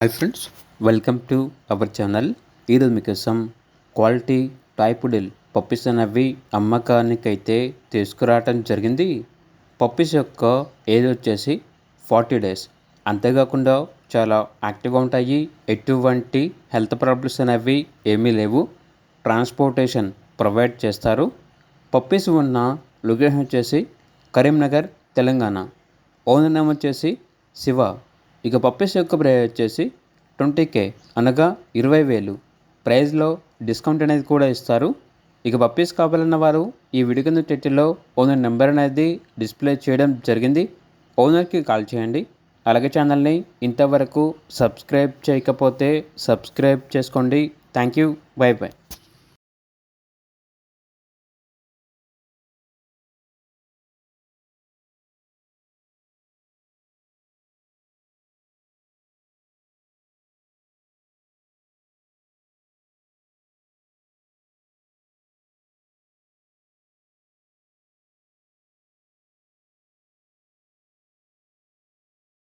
Hi friends, welcome to our channel. ఈరోజు మీకోసం quality టాయ్పుడిల్ puppies అనేవి అమ్మకానికైతే తీసుకురావటం జరిగింది. పప్పీస్ యొక్క ఏజ్ వచ్చేసి 40 డేస్. అంతేకాకుండా చాలా యాక్టివ్గా ఉంటాయి. ఎటువంటి హెల్త్ ప్రాబ్లమ్స్ అనేవి ఏమీ లేవు. ట్రాన్స్పోర్టేషన్ ప్రొవైడ్ చేస్తారు. పప్పీస్ ఉన్న లొకేషన్ వచ్చేసి కరీంనగర్, తెలంగాణ. ఓనర్ నేమ్ వచ్చేసి శివ. ఇక పప్పీస్ యొక్క ప్రైస్ వచ్చేసి 20K అనగా 20,000. ప్రైస్లో డిస్కౌంట్ అనేది కూడా ఇస్తారు. ఇక పప్పీస్ కావాలన్న వారు ఈ వీడియో కింద టైటిల్లో ఓనర్ నెంబర్ అనేది డిస్ప్లే చేయడం జరిగింది. ఓనర్కి కాల్ చేయండి. అలాగే ఛానల్ని ఇంతవరకు సబ్స్క్రైబ్ చేయకపోతే సబ్స్క్రైబ్ చేసుకోండి. Thank you. By by.